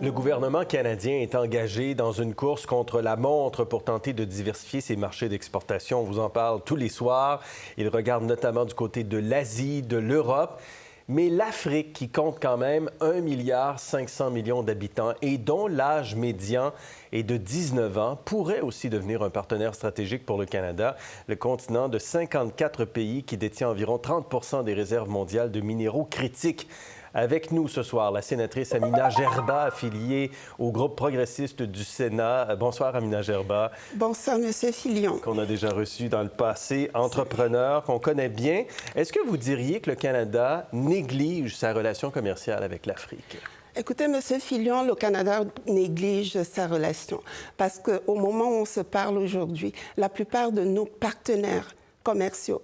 Le gouvernement canadien est engagé dans une course contre la montre pour tenter de diversifier ses marchés d'exportation. On vous en parle tous les soirs. Il regarde notamment du côté de l'Asie, de l'Europe. Mais l'Afrique, qui compte quand même 1,5 milliard d'habitants et dont l'âge médian est de 19 ans, pourrait aussi devenir un partenaire stratégique pour le Canada, le continent de 54 pays qui détient environ 30 des réserves mondiales de minéraux critiques. Avec nous ce soir, la sénatrice Amina Gerba, affiliée au groupe progressiste du Sénat. Bonsoir, Amina Gerba. Bonsoir, M. Filion. Qu'on a déjà reçu dans le passé, entrepreneur qu'on connaît bien. Est-ce que vous diriez que le Canada néglige sa relation commerciale avec l'Afrique? Écoutez, M. Filion, le Canada néglige sa relation parce qu'au moment où on se parle aujourd'hui, la plupart de nos partenaires commerciaux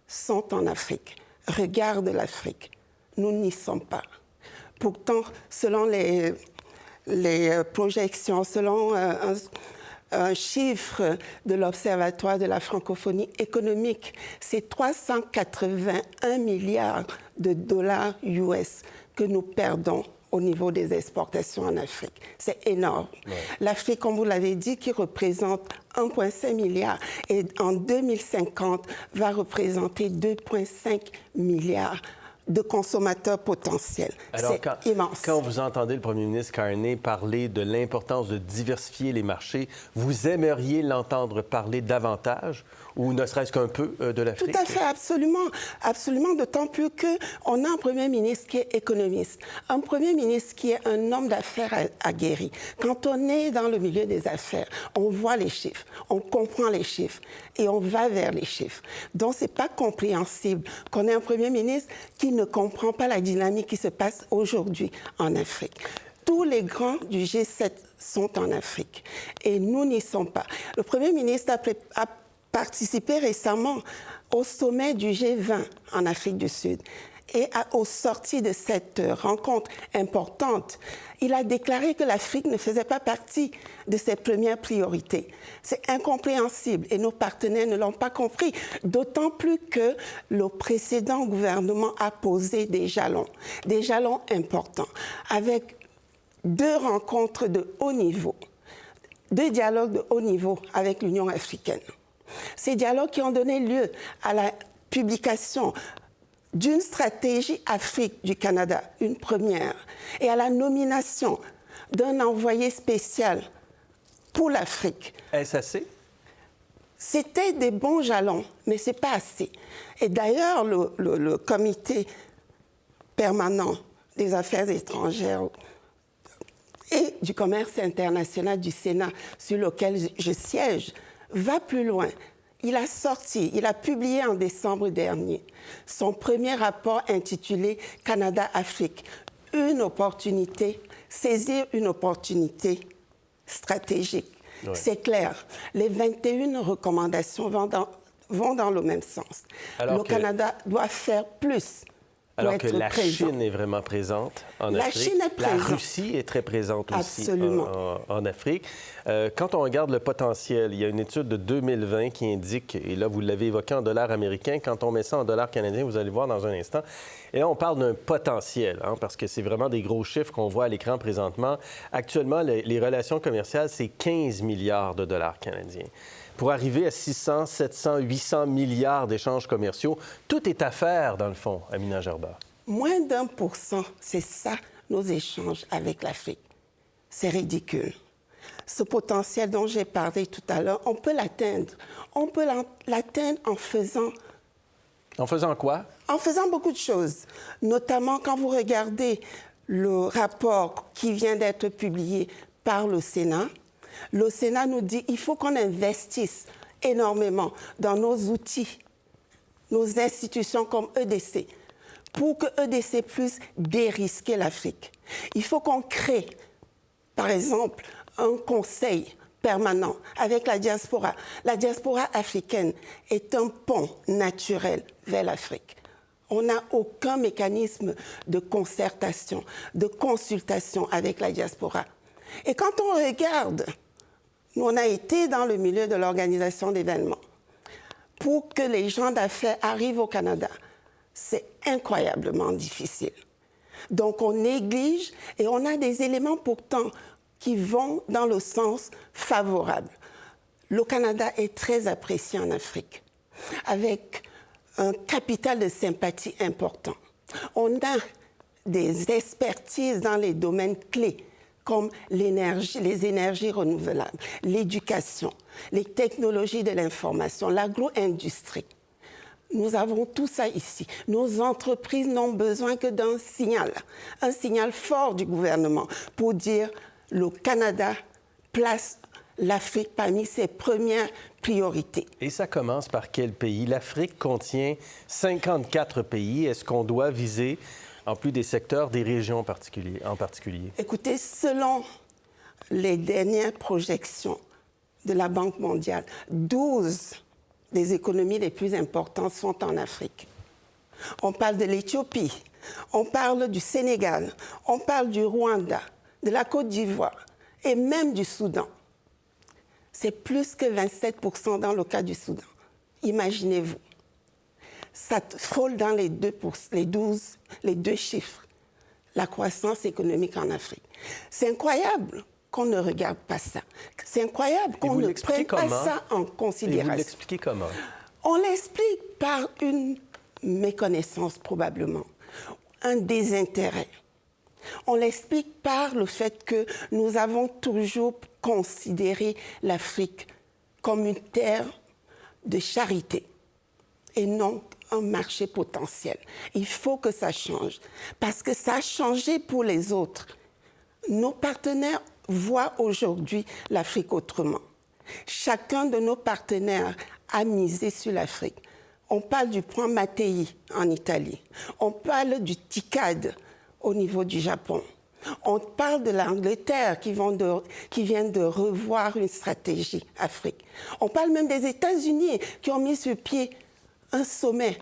sont en Afrique, regardent l'Afrique. Nous n'y sommes pas. Pourtant, selon les projections, selon un chiffre de l'Observatoire de la francophonie économique, c'est 381 milliards de dollars US que nous perdons au niveau des exportations en Afrique. C'est énorme. Ouais. L'Afrique, comme vous l'avez dit, qui représente 1,5 milliard et en 2050 va représenter 2,5 milliards de consommateurs potentiels. C'est immense. Quand vous entendez le premier ministre Carney parler de l'importance de diversifier les marchés, vous aimeriez l'entendre parler davantage ou ne serait-ce qu'un peu de l'Afrique? Tout à fait, absolument. Absolument, d'autant plus qu'on a un premier ministre qui est économiste, un premier ministre qui est un homme d'affaires aguerri. Quand on est dans le milieu des affaires, on voit les chiffres, on comprend les chiffres et on va vers les chiffres. Donc, ce n'est pas compréhensible qu'on ait un premier ministre qui ne comprend pas la dynamique qui se passe aujourd'hui en Afrique. Tous les grands du G7 sont en Afrique et nous n'y sommes pas. Le Premier ministre a participé récemment au sommet du G20 en Afrique du Sud. Et au sorti de cette rencontre importante, il a déclaré que l'Afrique ne faisait pas partie de ses premières priorités. C'est incompréhensible et nos partenaires ne l'ont pas compris, d'autant plus que le précédent gouvernement a posé des jalons importants, avec 2 rencontres de haut niveau, 2 dialogues de haut niveau avec l'Union africaine. Ces dialogues qui ont donné lieu à la publication d'une stratégie Afrique du Canada, une première, et à la nomination d'un envoyé spécial pour l'Afrique. Est-ce assez? C'était des bons jalons, mais ce n'est pas assez. Et d'ailleurs, le comité permanent des affaires étrangères et du commerce international du Sénat, sur lequel je siège, va plus loin. Il a publié en décembre dernier son premier rapport intitulé « Canada-Afrique, saisir une opportunité stratégique ». Ouais. C'est clair, les 21 recommandations vont dans le même sens. Le Canada doit faire plus. Alors que la Chine est vraiment présente en Afrique. La Chine est présente. La Russie est très présente aussi en Afrique. Quand on regarde le potentiel, il y a une étude de 2020 qui indique, et là, vous l'avez évoqué en dollars américains, quand on met ça en dollars canadiens, vous allez voir dans un instant, et là, on parle d'un potentiel, parce que c'est vraiment des gros chiffres qu'on voit à l'écran présentement. Actuellement, les relations commerciales, c'est 15 milliards de dollars canadiens. Pour arriver à 600, 700, 800 milliards d'échanges commerciaux, tout est à faire, dans le fond, Amina Gerba. Moins d'1%, c'est ça, nos échanges avec l'Afrique. C'est ridicule. Ce potentiel dont j'ai parlé tout à l'heure, on peut l'atteindre. On peut l'atteindre en faisant... En faisant quoi? En faisant beaucoup de choses. Notamment quand vous regardez le rapport qui vient d'être publié par le Sénat, le Sénat nous dit qu'il faut qu'on investisse énormément dans nos outils, nos institutions comme EDC, pour que EDC puisse dérisquer l'Afrique. Il faut qu'on crée, par exemple, un conseil permanent avec la diaspora. La diaspora africaine est un pont naturel vers l'Afrique. On n'a aucun mécanisme de concertation, de consultation avec la diaspora. Et quand on regarde, nous, on a été dans le milieu de l'organisation d'événements. Pour que les gens d'affaires arrivent au Canada, c'est incroyablement difficile. Donc, on néglige et on a des éléments pourtant qui vont dans le sens favorable. Le Canada est très apprécié en Afrique, avec un capital de sympathie important. On a des expertises dans les domaines clés, comme l'énergie, les énergies renouvelables, l'éducation, les technologies de l'information, l'agro-industrie. Nous avons tout ça ici. Nos entreprises n'ont besoin que d'un signal fort du gouvernement pour dire le Canada place l'Afrique parmi ses premières priorités. Et ça commence par quel pays? L'Afrique contient 54 pays. Est-ce qu'on doit viser, en plus des secteurs, des régions en particulier? Écoutez, selon les dernières projections de la Banque mondiale, 12 des économies les plus importantes sont en Afrique. On parle de l'Éthiopie, on parle du Sénégal, on parle du Rwanda, de la Côte d'Ivoire et même du Soudan. C'est plus que 27% dans le cas du Soudan. Imaginez-vous. Ça frôle dans les deux chiffres, la croissance économique en Afrique. C'est incroyable qu'on ne regarde pas ça. C'est incroyable qu'on ne prenne pas ça en considération. Et vous l'expliquez comment? On l'explique par une méconnaissance probablement, un désintérêt. On l'explique par le fait que nous avons toujours considéré l'Afrique comme une terre de charité et non un marché potentiel. Il faut que ça change, parce que ça a changé pour les autres. Nos partenaires voient aujourd'hui l'Afrique autrement. Chacun de nos partenaires a misé sur l'Afrique. On parle du plan Mattei en Italie. On parle du TICAD au niveau du Japon. On parle de l'Angleterre qui vient de revoir une stratégie Afrique. On parle même des États-Unis qui ont mis sur pied un sommet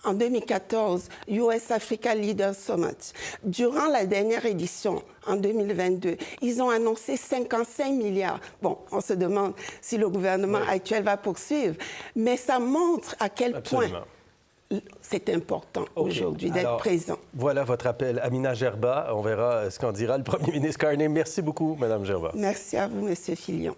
en 2014, US Africa Leaders Summit. Durant la dernière édition, en 2022, ils ont annoncé 55 milliards. Bon, on se demande si le gouvernement actuel va poursuivre, mais ça montre à quel point c'est important aujourd'hui d'être présent. Voilà votre appel. Amina Gerba, on verra ce qu'en dira le premier ministre Carney. Merci beaucoup, Mme Gerba. Merci à vous, M. Filion.